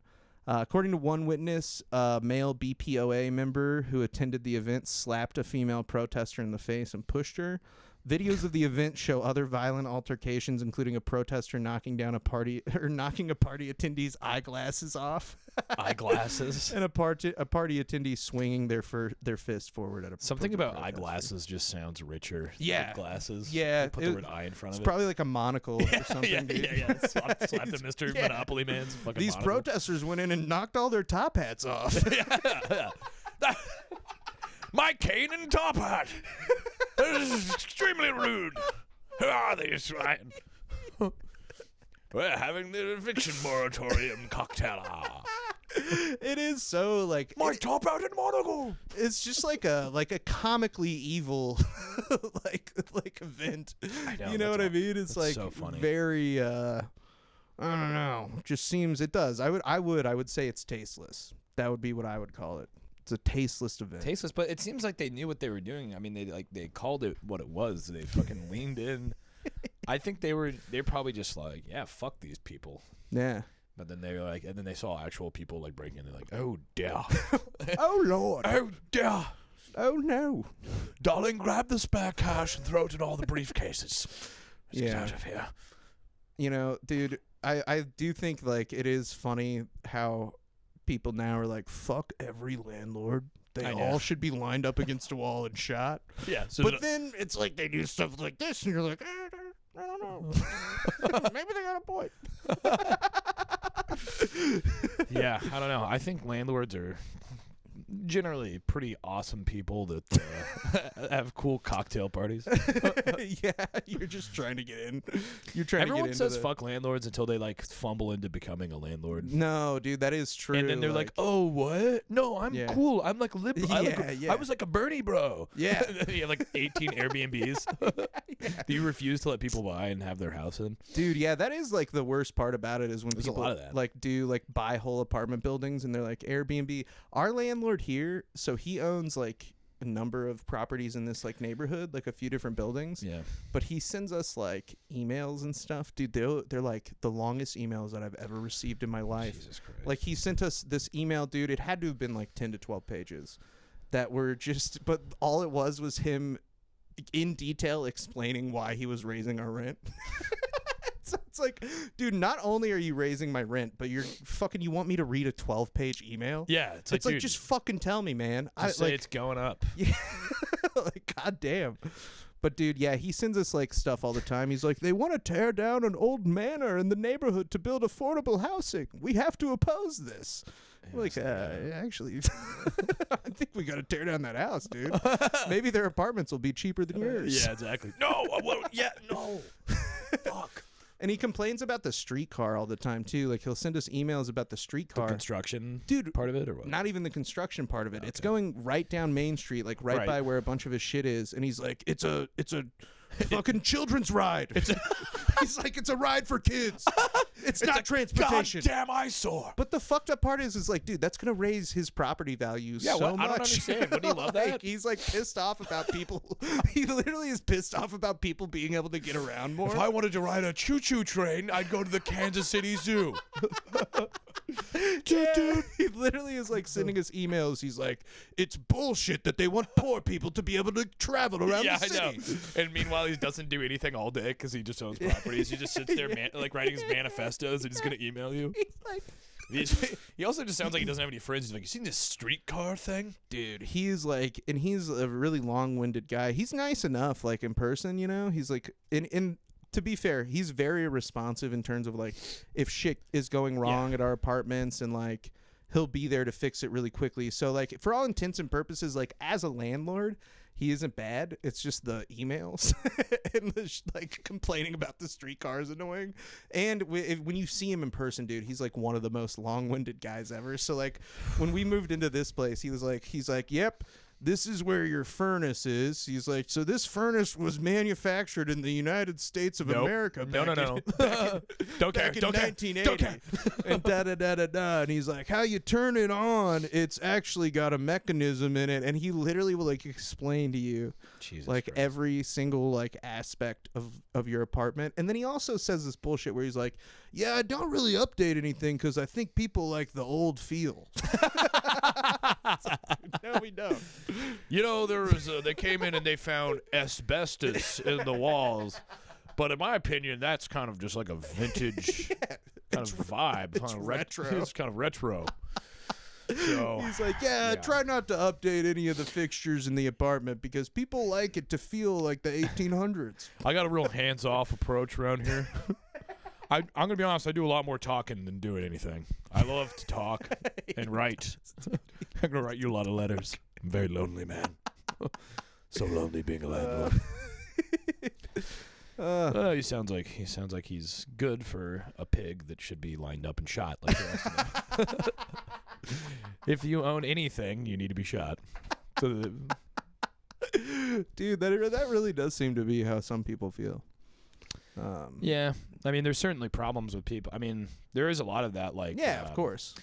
S1: According to one witness, a male BPOA member who attended the event slapped a female protester in the face and pushed her. Videos of the event show other violent altercations, including a protester knocking a party attendee's eyeglasses off.
S2: Eyeglasses?
S1: And a party attendee swinging their fist forward at a
S2: Something about eyeglasses just sounds richer.
S1: Yeah.
S2: Like glasses.
S1: Yeah.
S2: Put the word eye in front of it.
S1: It's probably like a monocle or something, dude.
S2: Yeah. Slap the Mr. Monopoly Man's fucking
S1: These
S2: monocle.
S1: protesters went in and knocked all their top hats off.
S2: My cane and top hat. This is extremely rude. Who are these swine? We're having the eviction moratorium cocktail.
S1: It is so like
S2: my top hat and monocle.
S1: It's just like a comically evil like event.
S2: I know,
S1: you know what I mean? It's like
S2: so funny.
S1: Very I don't know. Just seems it does. I would say it's tasteless. That would be what I would call it. It's a tasteless event.
S2: Tasteless, but it seems like they knew what they were doing. I mean, they called it what it was. They fucking leaned in I think they're probably just like, yeah, fuck these people.
S1: Yeah.
S2: But then they were like, and then they saw actual people like breaking in. They're like, oh dear,
S1: Oh Lord,
S2: oh dear,
S1: oh no,
S2: darling, grab the spare cash and throw it in all the briefcases. Let's get out of here.
S1: You know, dude, I do think like it is funny how people now are like, fuck every landlord. They all should be lined up against a wall and shot.
S2: Yeah. So
S1: but then it's like they do stuff like this, and you're like, I don't know. Maybe they got a point.
S2: Yeah, I don't know. I think landlords are generally pretty awesome people that have cool cocktail parties.
S1: Yeah, you're just trying to get in. You're trying
S2: Everyone
S1: to get
S2: says fuck landlords until they like fumble into becoming a landlord.
S1: No, dude, that is true.
S2: And then they're like, oh, what? No, I'm cool. I'm like liberal. I was like a Bernie bro.
S1: Yeah.
S2: You have like 18 Airbnbs. Do you refuse to let people buy and have their house in?
S1: Dude, yeah, that is like the worst part about it is when
S2: There's
S1: people
S2: a lot of that.
S1: like do like buy whole apartment buildings and they're like Airbnb. Our landlord here, so he owns like a number of properties in this like neighborhood, like a few different buildings.
S2: Yeah.
S1: But he sends us like emails and stuff. Dude, they're like the longest emails that I've ever received in my life.
S2: Jesus Christ.
S1: Like he sent us this email, dude. It had to have been like 10 to 12 pages that were just, but all it was him in detail explaining why he was raising our rent. So it's like, dude, not only are you raising my rent, but you want me to read a 12-page email?
S2: Yeah. It's like,
S1: like
S2: dude,
S1: just fucking tell me, man.
S2: just say it's going up.
S1: Yeah. Like, goddamn. But dude, yeah, he sends us like stuff all the time. He's like, they want to tear down an old manor in the neighborhood to build affordable housing. We have to oppose this. We're like, actually, I think we got to tear down that house, dude. Maybe their apartments will be cheaper than yours.
S2: Yeah, exactly. No, no. Fuck.
S1: And he complains about the streetcar all the time too. Like he'll send us emails about the streetcar.
S2: The construction
S1: Dude,
S2: part of it or what?
S1: Not even the construction part of it.
S2: Okay.
S1: It's going right down Main Street, like right by where a bunch of his shit is. And he's like, it's a fucking children's ride. He's like, it's a ride for kids. It's not transportation.
S2: Goddamn eyesore.
S1: But the fucked up part is like, dude, that's gonna raise his property value so much.
S2: I don't understand. Wouldn't he love that?
S1: He's like pissed off about people. He literally is pissed off about people being able to get around more.
S2: If I wanted to ride a choo-choo train, I'd go to the Kansas City Zoo.
S1: Dude, he literally is like sending us emails. He's like, it's bullshit that they want poor people to be able to travel around the city.
S2: I know. And meanwhile, he doesn't do anything all day because he just owns properties. He just sits there like writing his manifestos and he's going to email you.
S1: He's like,
S2: he also just sounds like he doesn't have any friends. He's like, you seen this streetcar thing?
S1: dude, he's like, and he's a really long-winded guy. He's nice enough, like in person, you know? He's like, in to be fair, he's very responsive in terms of like if shit is going wrong at our apartments, and like he'll be there to fix it really quickly. So like for all intents and purposes, like as a landlord, he isn't bad. It's just the emails and the like complaining about the streetcar is annoying. And when you see him in person, dude, he's like one of the most long-winded guys ever. So like when we moved into this place, he's like, yep, this is where your furnace is. He's like, so this furnace was manufactured in the United States of America.
S2: No. Don't care.
S1: Back in
S2: Don't
S1: 1980.
S2: care. Don't care.
S1: And da-da-da-da-da. And he's like, how you turn it on, it's actually got a mechanism in it. And he literally will like explain to you
S2: Jesus
S1: like
S2: Christ.
S1: every single like aspect of your apartment. And then he also says this bullshit where he's like, yeah, I don't really update anything because I think people like the old feel. No, we don't.
S2: You know, they came in and they found asbestos in the walls. But in my opinion, that's kind of just like a vintage kind of vibe.
S1: It's retro.
S2: It's kind of retro. So
S1: He's like, yeah, try not to update any of the fixtures in the apartment because people like it to feel like the 1800s.
S2: I got a real hands-off approach around here. I'm going to be honest, I do a lot more talking than doing anything. I love to talk and write. I'm going to write you a lot of letters. I'm a very lonely man. So lonely being a landlord. He sounds like he's good for a pig that should be lined up and shot like the rest of them. If you own anything, you need to be shot. So
S1: Dude, that really does seem to be how some people feel.
S2: yeah, I mean, there's certainly problems with people. I mean, there is a lot of that, like
S1: yeah, of course.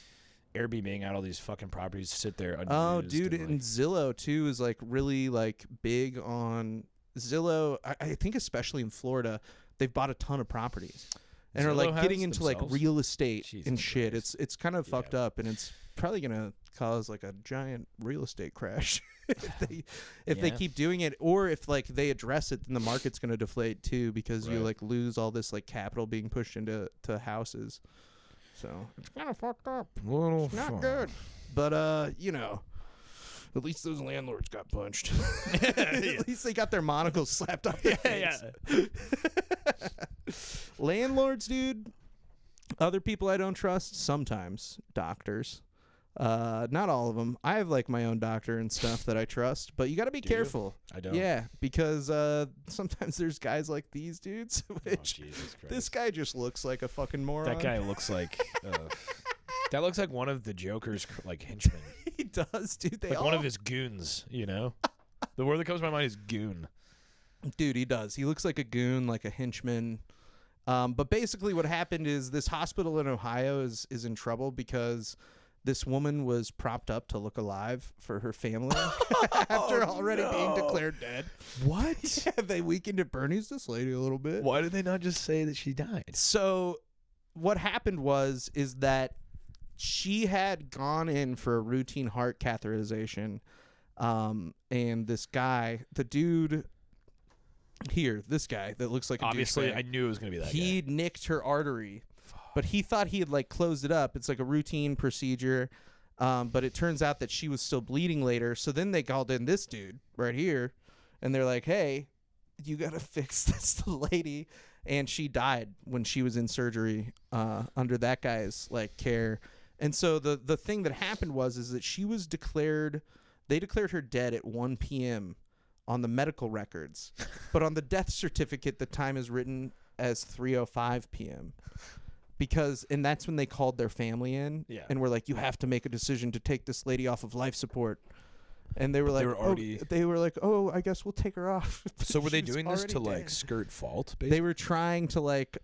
S2: Airbnb out all these fucking properties sit there unused.
S1: Oh, dude,
S2: and,
S1: and Zillow too is like really like big on Zillow. I think especially in Florida, they've bought a ton of properties and are
S2: Zillow
S1: like
S2: has
S1: getting into like
S2: themselves?
S1: real estate
S2: Jesus
S1: and shit.
S2: Christ.
S1: It's kind of fucked up, and it's probably gonna cause like a giant real estate crash if they keep doing it, or if like they address it, then the market's gonna deflate too, because you like lose all this like capital being pushed into houses. So it's kind of fucked up. It's not good. But you know, at least those landlords got punched. At least they got their monocles slapped off their face. Landlords, dude. Other people I don't trust, sometimes doctors. Not all of them. I have like my own doctor and stuff that I trust, but you got to be careful.
S2: I don't.
S1: Yeah, because sometimes there's guys like these dudes. Which
S2: Jesus Christ.
S1: this guy just looks like a fucking moron.
S2: That guy looks like that looks like one of the Joker's like henchmen.
S1: He does, dude.
S2: Like one of his goons, you know? The word that comes to my mind is goon.
S1: Dude, he does. He looks like a goon, like a henchman. But basically what happened is this hospital in Ohio is in trouble because this woman was propped up to look alive for her family after already being declared dead.
S2: What?
S1: Yeah, they weakened at Bernie's this lady a little bit.
S2: Why did they not just say that she died?
S1: So what happened is that she had gone in for a routine heart catheterization, and this guy, the dude here, this guy that looks like a
S2: obviously
S1: douchebag,
S2: I knew it was gonna be that
S1: he
S2: guy.
S1: nicked her artery, but he thought he had like closed it up. It's like a routine procedure, but it turns out that she was still bleeding later. So then they called in this dude right here, and they're like, hey, you gotta fix this lady. And she died when she was in surgery under that guy's like care. And so the thing that happened is that she was they declared her dead at 1 p.m. on the medical records, but on the death certificate the time is written as 3:05 p.m. and that's when they called their family in and were like, you have to make a decision to take this lady off of life support. And they were like, oh, I guess we'll take her off.
S2: So were they doing this to
S1: dead.
S2: like skirt fault? Basically?
S1: They were trying to like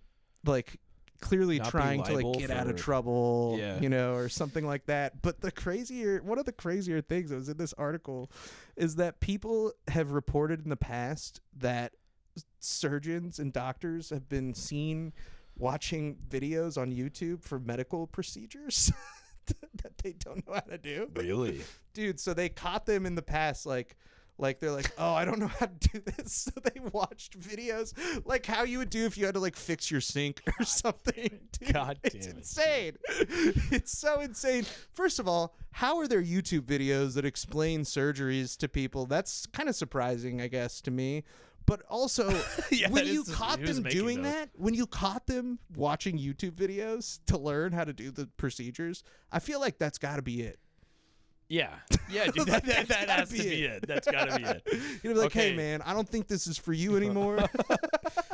S1: clearly
S2: Not
S1: trying to like get out of trouble, you know, or something like that. But one of the crazier things that was in this article is that people have reported in the past that surgeons and doctors have been seen watching videos on YouTube for medical procedures that they don't know how to do.
S2: Really?
S1: Dude, so they caught them in the past like they're like, oh, I don't know how to do this. So they watched videos like how you would do if you had to like fix your sink or something. Dude,
S2: God damn
S1: it's
S2: it.
S1: insane. It's so insane. First of all, how are there YouTube videos that explain surgeries to people? That's kind of surprising, I guess, to me. But also, when you caught them doing that, when you caught them watching YouTube videos to learn how to do the procedures, I feel like that's got to be it.
S2: Yeah, dude, that has to be it. That's got to be it.
S1: You'd be like, hey, man, I don't think this is for you anymore.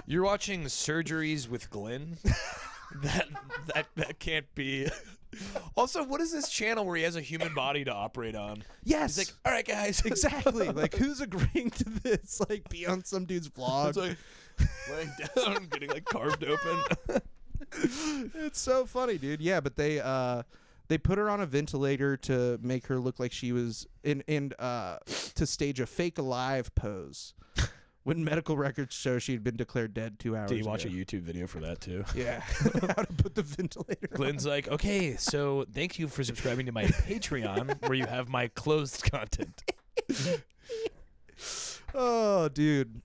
S2: You're watching Surgeries with Glenn? that can't be. Also, what is this channel where he has a human body to operate on?
S1: Yes.
S2: He's like, all right, guys.
S1: Exactly. Like, who's agreeing to this? Like, be on some dude's vlog.
S2: It's like, laying down, getting like carved open.
S1: It's so funny, dude. Yeah, but they put her on a ventilator to make her look like she was to stage a fake alive pose. When medical records show she had been declared dead 2 hours ago.
S2: Did you watch a YouTube video for that too?
S1: Yeah. How to put the ventilator
S2: Glenn's like, okay, so thank you for subscribing to my Patreon where you have my closed content.
S1: Oh, dude.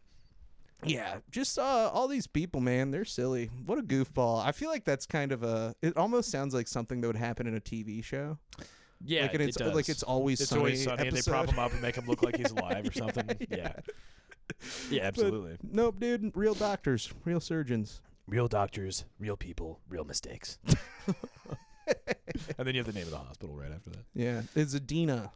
S1: Yeah, just all these people, man, they're silly. What a goofball. I feel like that's kind of it almost sounds like something that would happen in a TV show.
S2: Yeah,
S1: like,
S2: it does.
S1: Like It's Always Sunny.
S2: It's Always Sunny, and they
S1: episode.
S2: prop him up and make him look like he's alive or something. Yeah, absolutely.
S1: But, nope, dude. Real doctors, real surgeons.
S2: Real doctors, real people, real mistakes. And then you have the name of the hospital right after that.
S1: Yeah, it's Adina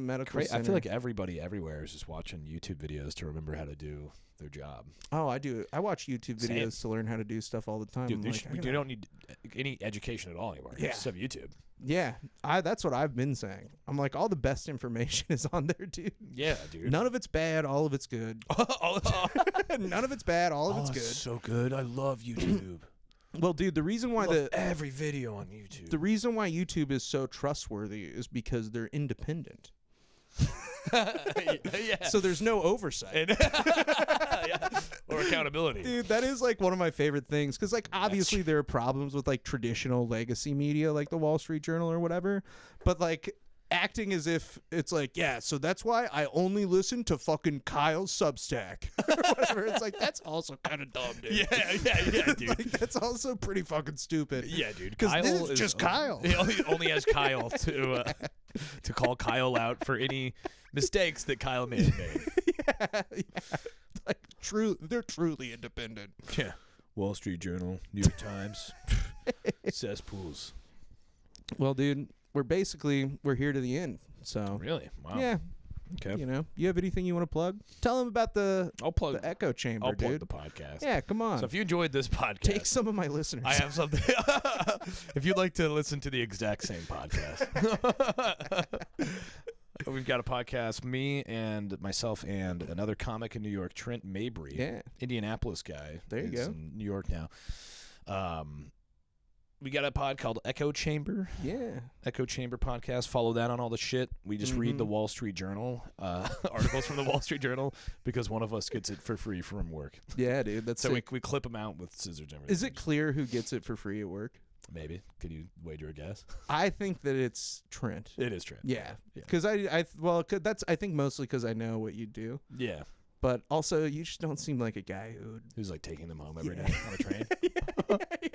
S1: Medical Center.
S2: I feel like everybody everywhere is just watching YouTube videos to remember how to do their job.
S1: Oh, I do. I watch YouTube videos to learn how to do stuff all the time.
S2: Dude, you don't need any education at all anymore.
S1: Yeah.
S2: You just have YouTube.
S1: Yeah, that's what I've been saying. I'm like, all the best information is on there, dude.
S2: Yeah, dude.
S1: None of it's bad. All of it's good. None of it's bad. All of it's good.
S2: So good. I love YouTube.
S1: Well, dude, the reason why
S2: every video on YouTube.
S1: The reason why YouTube is so trustworthy is because they're independent.
S2: Yeah.
S1: So there's no oversight.
S2: Yeah. Or accountability.
S1: Dude, that is like one of my favorite things because like obviously there are problems with like traditional legacy media like the Wall Street Journal or whatever, but like acting as if it's like, yeah, so that's why I only listen to fucking Kyle's Substack or whatever. It's like, that's also kind of dumb, dude.
S2: Yeah, dude.
S1: Like, that's also pretty fucking stupid.
S2: Yeah, dude.
S1: Because this is just Kyle.
S2: He only has Kyle to call Kyle out for any mistakes that Kyle may have made.
S1: Yeah. Like, they're truly independent.
S2: Yeah. Wall Street Journal, New York Times, cesspools.
S1: Well, dude, we're here to the end. So
S2: Really? Wow.
S1: yeah.
S2: Okay.
S1: You know, you have anything you want to plug? Tell them about the echo chamber,
S2: I'll
S1: dude.
S2: plug the podcast.
S1: Yeah, come on.
S2: So if you enjoyed this podcast,
S1: Take some of my listeners.
S2: I have something. If you'd like to listen to the exact same podcast, we've got a podcast, me and myself and another comic in New York, Trent Mabry.
S1: Yeah.
S2: Indianapolis guy.
S1: There you
S2: He's
S1: go.
S2: in New York now. We got a pod called Echo Chamber.
S1: Yeah.
S2: Echo Chamber podcast. Follow that on all the shit. We just read the Wall Street Journal, articles from the Wall Street Journal, because one of us gets it for free from work.
S1: Yeah, dude. That's
S2: So
S1: sick.
S2: we clip them out with scissors and everything.
S1: Is it clear who gets it for free at work?
S2: Maybe. Could you wager a guess?
S1: I think that it's Trent.
S2: It is Trent.
S1: Yeah.
S2: Yeah.
S1: Because that's I think mostly because I know what you do.
S2: Yeah.
S1: But also, you just don't seem like a guy who
S2: Who's like taking them home every day on a train?
S1: yeah.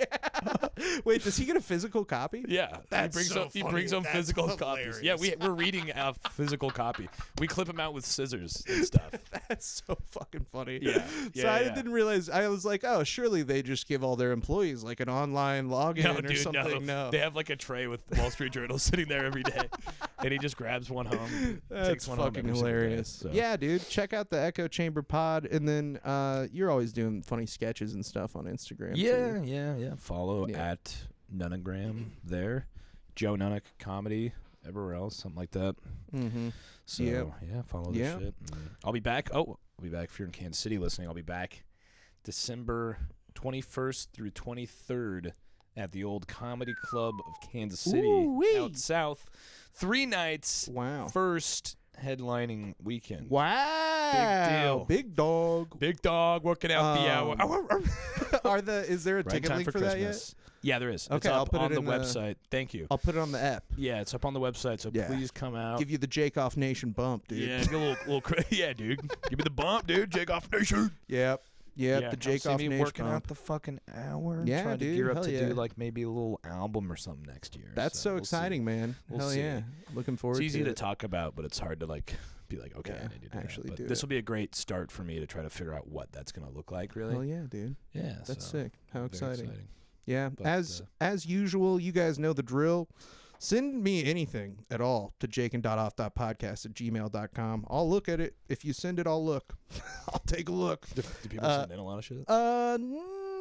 S1: Wait, does he get a physical copy?
S2: Yeah,
S1: That's
S2: he brings home
S1: That's
S2: physical
S1: hilarious.
S2: copies. Yeah, we're reading a physical copy. We clip them out with scissors and stuff.
S1: That's so fucking funny.
S2: Yeah.
S1: So I didn't realize. I was like, oh, surely they just give all their employees like an online login or something. No,
S2: They have like a tray with Wall Street Journal sitting there every day, and he just grabs one home.
S1: That's
S2: takes one
S1: fucking
S2: home every single day,
S1: hilarious.
S2: so.
S1: Yeah, dude, check out the Echo Chamber pod, and then you're always doing funny sketches and stuff on Instagram.
S2: Yeah,
S1: too.
S2: yeah. Follow
S1: Yeah.
S2: at Nunnagram there. Joe Nunnink comedy everywhere else, something like that.
S1: Mm-hmm.
S2: So
S1: Yep.
S2: yeah, follow this
S1: Yep.
S2: shit. I'll be back. I'll be back if you're in Kansas City listening. I'll be back December 21st through 23rd at the Old Comedy Club of Kansas City
S1: Ooh-wee.
S2: out south. 3 nights.
S1: Wow.
S2: First headlining weekend.
S1: Wow. Big dog.
S2: Big dog working out the hour.
S1: Is there a
S2: Right
S1: ticket
S2: time
S1: link
S2: for
S1: for that
S2: Christmas.
S1: yet?
S2: Yeah, there is.
S1: Okay,
S2: it's
S1: I'll
S2: up
S1: put it
S2: on the
S1: in the-
S2: website. Thank you.
S1: I'll put it on the app.
S2: Yeah, it's up on the website, so
S1: Yeah.
S2: please come out.
S1: Give you the Jake.Off Nation bump, dude.
S2: Yeah, give a little yeah, dude. Give me the bump, dude. Jake.Off Nation.
S1: Yep.
S2: Yeah,
S1: the
S2: come
S1: Jake.Off
S2: see me
S1: Nation
S2: working
S1: bump.
S2: out the fucking hour.
S1: Yeah,
S2: trying
S1: dude,
S2: to gear up
S1: hell
S2: to
S1: yeah.
S2: do like maybe a little album or something next year.
S1: That's so
S2: we'll
S1: exciting,
S2: see.
S1: man.
S2: We'll
S1: Hell
S2: see.
S1: yeah. Looking forward
S2: It's easy
S1: to
S2: to
S1: it.
S2: talk about, but it's hard to like be like, okay,
S1: Yeah,
S2: I need to do
S1: actually
S2: that.
S1: do
S2: But this
S1: it.
S2: will be a great start for me to try to figure out what that's gonna look like. Really.
S1: Hell yeah, dude.
S2: Yeah.
S1: That's
S2: so,
S1: sick. How
S2: very
S1: exciting.
S2: exciting.
S1: Yeah.
S2: But,
S1: As usual, you guys know the drill. Send me anything at all to Jakin.Off.Podcast at gmail.com. I'll look at it. If you send it, I'll look. I'll take a look.
S2: Do people send in a lot of shit?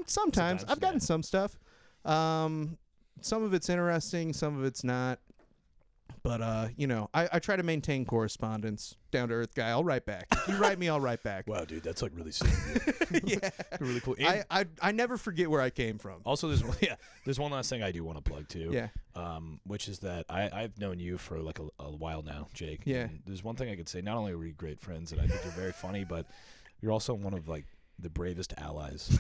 S1: Sometimes. I've gotten
S2: yeah.
S1: some stuff. Some of it's interesting, some of it's not. But I try to maintain correspondence. Down to earth guy. I'll write back. If you write me, I'll write back.
S2: Wow, dude, that's like really sick.
S1: Yeah.
S2: Really cool.
S1: I never forget where I came from.
S2: Also, there's one last thing I do want to plug too.
S1: Yeah.
S2: Which is that I've known you for like a while now, Jake.
S1: Yeah.
S2: And there's one thing I could say. Not only are we great friends, and I think you're very funny, but you're also one of like the bravest allies.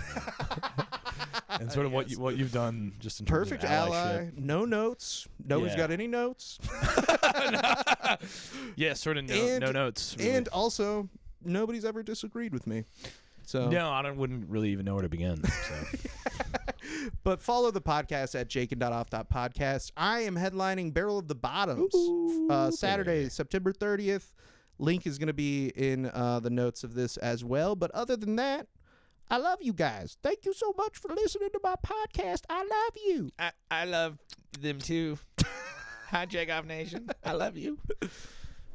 S2: And sort of
S1: Yes.
S2: what you've done just in terms
S1: Perfect
S2: of
S1: ally.
S2: allyship.
S1: No notes. Nobody's
S2: Yeah.
S1: got any notes.
S2: Yeah, sort of no notes. Really.
S1: And also, nobody's ever disagreed with me. So
S2: no, I wouldn't really even know where to begin. So.
S1: But follow the podcast at Jakin.Off.Podcast. I am headlining Barrel of the Bottoms Saturday, September 30th. Link is going to be in the notes of this as well. But other than that, I love you guys. Thank you so much for listening to my podcast. I love you.
S2: I love them too. Hi, Jake Off Nation. I love you.